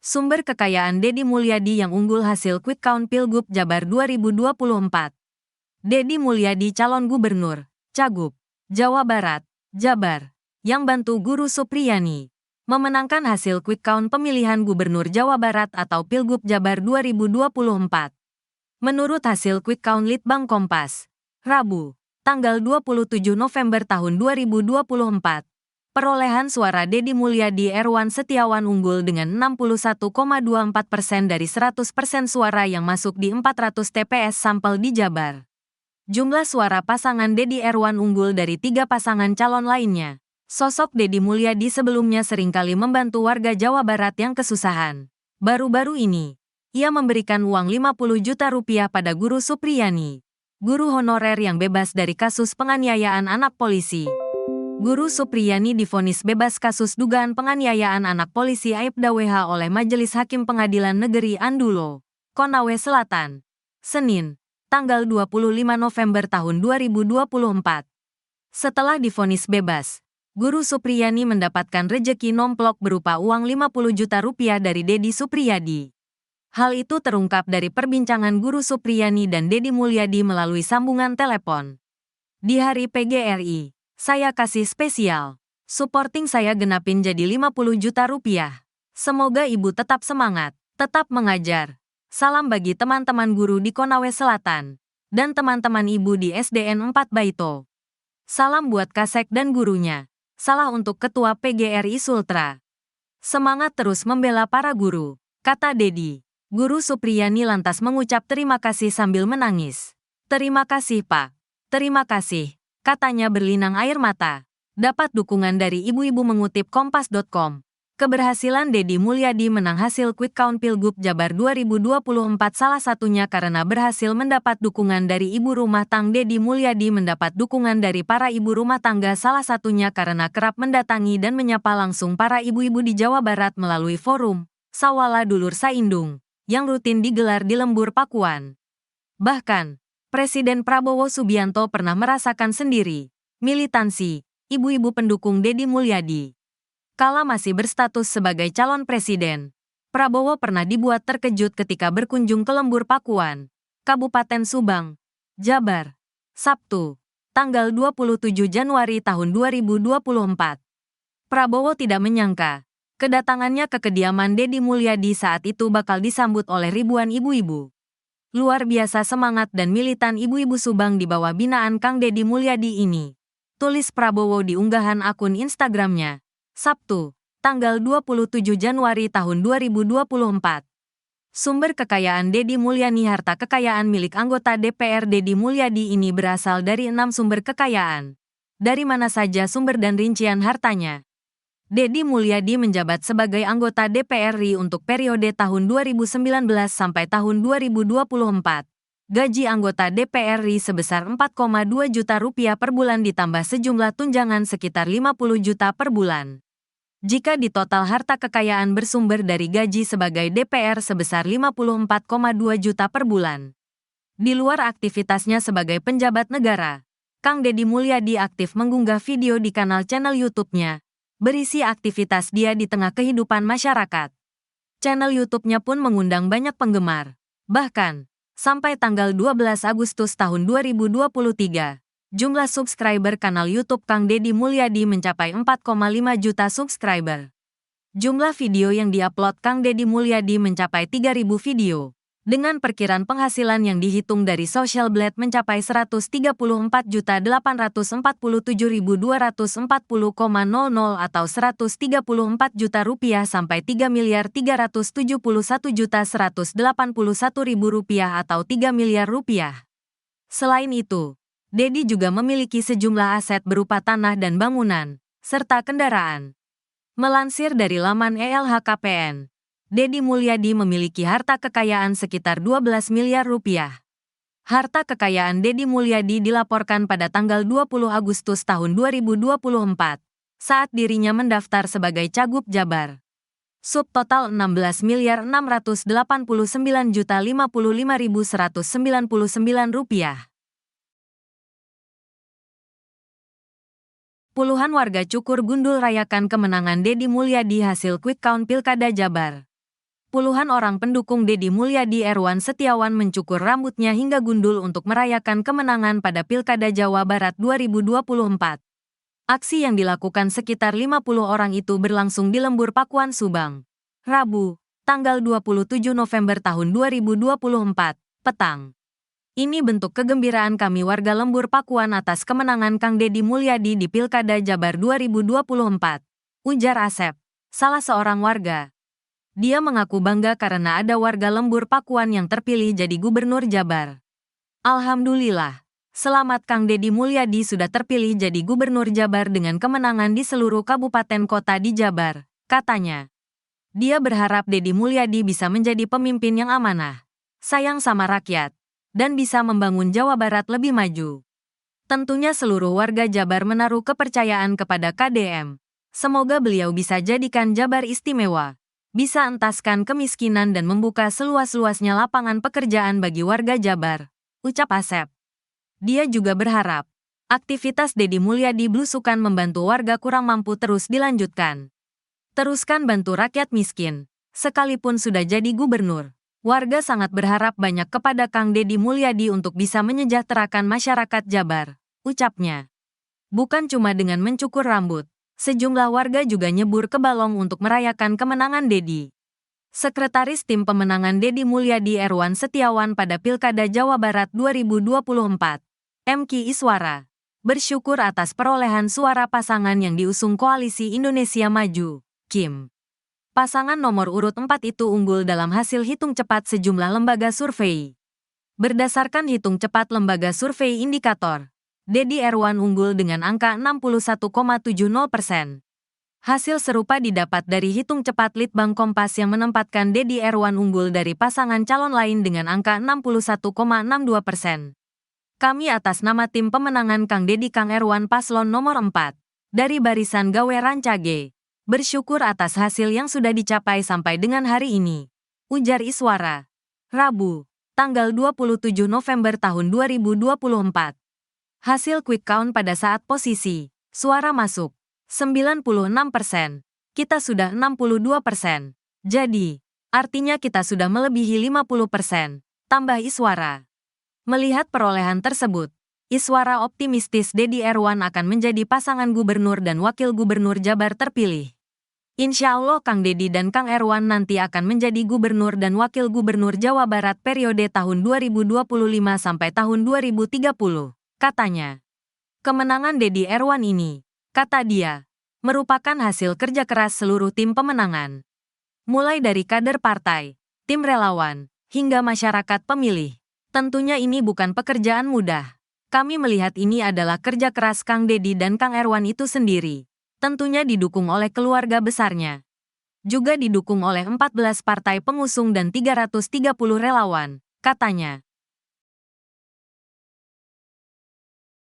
Sumber kekayaan Deddy Mulyadi yang unggul hasil quick count Pilgub Jabar 2024. Deddy Mulyadi calon gubernur, Cagup, Jawa Barat, Jabar, yang bantu Guru Supriyani, memenangkan hasil quick count pemilihan gubernur Jawa Barat atau Pilgub Jabar 2024. Menurut hasil quick count Litbang Kompas, Rabu, tanggal 27 November tahun 2024, perolehan suara Deddy Mulyadi Erwan Setiawan unggul dengan 61,24% dari 100% suara yang masuk di 400 TPS sampel di Jabar. Jumlah suara pasangan Deddy Erwan unggul dari 3 pasangan calon lainnya. Sosok Deddy Mulyadi sebelumnya seringkali membantu warga Jawa Barat yang kesusahan. Baru-baru ini, ia memberikan uang 50 juta rupiah pada Guru Supriyani, guru honorer yang bebas dari kasus penganiayaan anak polisi. Guru Supriyani divonis bebas kasus dugaan penganiayaan anak polisi Aibda WH oleh Majelis Hakim Pengadilan Negeri Andulo, Konawe Selatan, Senin, tanggal 25 November tahun 2024. Setelah divonis bebas, Guru Supriyani mendapatkan rejeki nomplok berupa uang 50 juta rupiah dari Deddy Supriyadi. Hal itu terungkap dari perbincangan Guru Supriyani dan Deddy Mulyadi melalui sambungan telepon. Di hari PGRI, saya kasih spesial. Supporting saya genapin jadi 50 juta rupiah. Semoga ibu tetap semangat, tetap mengajar. Salam bagi teman-teman guru di Konawe Selatan. Dan teman-teman ibu di SDN 4 Baito. Salam buat Kasek dan gurunya. Salah untuk Ketua PGRI Sultra. Semangat terus membela para guru, kata Deddy. Guru Supriyani lantas mengucap terima kasih sambil menangis. Terima kasih Pak. Terima kasih, katanya berlinang air mata. Dapat dukungan dari ibu-ibu mengutip Kompas.com. Keberhasilan Deddy Mulyadi menang hasil quick count Pilgub Jabar 2024 salah satunya karena berhasil mendapat dukungan dari ibu rumah tangga. Deddy Mulyadi mendapat dukungan dari para ibu rumah tangga salah satunya karena kerap mendatangi dan menyapa langsung para ibu-ibu di Jawa Barat melalui forum Sawala Dulur Saindung yang rutin digelar di Lembur Pakuan. Bahkan, Presiden Prabowo Subianto pernah merasakan sendiri militansi ibu-ibu pendukung Deddy Mulyadi. Kala masih berstatus sebagai calon presiden, Prabowo pernah dibuat terkejut ketika berkunjung ke Lembur Pakuan, Kabupaten Subang, Jabar, Sabtu, tanggal 27 Januari tahun 2024. Prabowo tidak menyangka, kedatangannya ke kediaman Deddy Mulyadi saat itu bakal disambut oleh ribuan ibu-ibu. Luar biasa semangat dan militan ibu-ibu Subang di bawah binaan Kang Deddy Mulyadi ini, tulis Prabowo di unggahan akun Instagramnya, Sabtu, tanggal 27 Januari tahun 2024. Sumber kekayaan Deddy Mulyadi. Harta kekayaan milik anggota DPR Deddy Mulyadi ini berasal dari 6 sumber kekayaan. Dari mana saja sumber dan rincian hartanya? Deddy Mulyadi menjabat sebagai anggota DPR RI untuk periode tahun 2019 sampai tahun 2024. Gaji anggota DPR RI sebesar 4,2 juta rupiah per bulan ditambah sejumlah tunjangan sekitar 50 juta per bulan. Jika di total harta kekayaan bersumber dari gaji sebagai DPR sebesar 54,2 juta per bulan. Di luar aktivitasnya sebagai penjabat negara, Kang Deddy Mulyadi aktif mengunggah video di channel YouTube-nya, berisi aktivitas dia di tengah kehidupan masyarakat. Channel YouTube-nya pun mengundang banyak penggemar. Bahkan, sampai tanggal 12 Agustus tahun 2023, jumlah subscriber kanal YouTube Kang Deddy Mulyadi mencapai 4,5 juta subscriber. Jumlah video yang diupload Kang Deddy Mulyadi mencapai 3.000 video. Dengan perkiraan penghasilan yang dihitung dari Social Blade mencapai 134.847.240,00 atau 134 juta rupiah sampai 3.371.181.000 rupiah atau 3 miliar rupiah. Selain itu, Deddy juga memiliki sejumlah aset berupa tanah dan bangunan, serta kendaraan. Melansir dari laman LHKPN, Deddy Mulyadi memiliki harta kekayaan sekitar 12 miliar rupiah. Harta kekayaan Deddy Mulyadi dilaporkan pada tanggal 20 Agustus tahun 2024, saat dirinya mendaftar sebagai Cagup Jabar. Subtotal 16.689.055.199 rupiah. Puluhan warga Cukur Gundul rayakan kemenangan Deddy Mulyadi hasil quick count Pilkada Jabar. Puluhan orang pendukung Deddy Mulyadi Erwan Setiawan mencukur rambutnya hingga gundul untuk merayakan kemenangan pada Pilkada Jawa Barat 2024. Aksi yang dilakukan sekitar 50 orang itu berlangsung di Lembur Pakuan, Subang, Rabu, tanggal 27 November tahun 2024, petang. Ini bentuk kegembiraan kami warga Lembur Pakuan atas kemenangan Kang Deddy Mulyadi di Pilkada Jabar 2024, ujar Asep, salah seorang warga. Dia mengaku bangga karena ada warga Lembur Pakuan yang terpilih jadi gubernur Jabar. Alhamdulillah, selamat Kang Deddy Mulyadi sudah terpilih jadi gubernur Jabar dengan kemenangan di seluruh kabupaten kota di Jabar, katanya. Dia berharap Deddy Mulyadi bisa menjadi pemimpin yang amanah, sayang sama rakyat, dan bisa membangun Jawa Barat lebih maju. Tentunya seluruh warga Jabar menaruh kepercayaan kepada KDM. Semoga beliau bisa jadikan Jabar istimewa, bisa entaskan kemiskinan dan membuka seluas-luasnya lapangan pekerjaan bagi warga Jabar, ucap Asep. Dia juga berharap aktivitas Deddy Mulyadi belusukan membantu warga kurang mampu terus dilanjutkan. Teruskan bantu rakyat miskin, sekalipun sudah jadi gubernur. Warga sangat berharap banyak kepada Kang Deddy Mulyadi untuk bisa menyejahterakan masyarakat Jabar, ucapnya. Bukan cuma dengan mencukur rambut, sejumlah warga juga nyebur ke Balong untuk merayakan kemenangan Deddy. Sekretaris Tim Pemenangan Deddy Mulyadi Erwan Setiawan pada Pilkada Jawa Barat 2024, M.Ki Iswara, bersyukur atas perolehan suara pasangan yang diusung Koalisi Indonesia Maju, KIM. Pasangan nomor urut 4 itu unggul dalam hasil hitung cepat sejumlah lembaga survei. Berdasarkan hitung cepat lembaga survei indikator, Deddy Erwan unggul dengan angka 61,70%. Hasil serupa didapat dari hitung cepat Litbang Kompas yang menempatkan Deddy Erwan unggul dari pasangan calon lain dengan angka 61,62%. Kami atas nama tim pemenangan Kang Deddy Kang Erwan Paslon nomor 4, dari Barisan Gawe Rancage, bersyukur atas hasil yang sudah dicapai sampai dengan hari ini, ujar Iswara. Rabu, tanggal 27 November tahun 2024. Hasil quick count pada saat posisi suara masuk 96%, kita sudah 62%. Jadi, artinya kita sudah melebihi 50%, tambah Iswara. Melihat perolehan tersebut, Iswara optimistis Deddy Erwan akan menjadi pasangan gubernur dan wakil gubernur Jabar terpilih. Insya Allah Kang Deddy dan Kang Erwan nanti akan menjadi gubernur dan wakil gubernur Jawa Barat periode tahun 2025 sampai tahun 2030. Katanya, kemenangan Deddy Erwan ini, kata dia, merupakan hasil kerja keras seluruh tim pemenangan. Mulai dari kader partai, tim relawan, hingga masyarakat pemilih. Tentunya ini bukan pekerjaan mudah. Kami melihat ini adalah kerja keras Kang Deddy dan Kang Erwan itu sendiri. Tentunya didukung oleh keluarga besarnya. Juga didukung oleh 14 partai pengusung dan 330 relawan, katanya.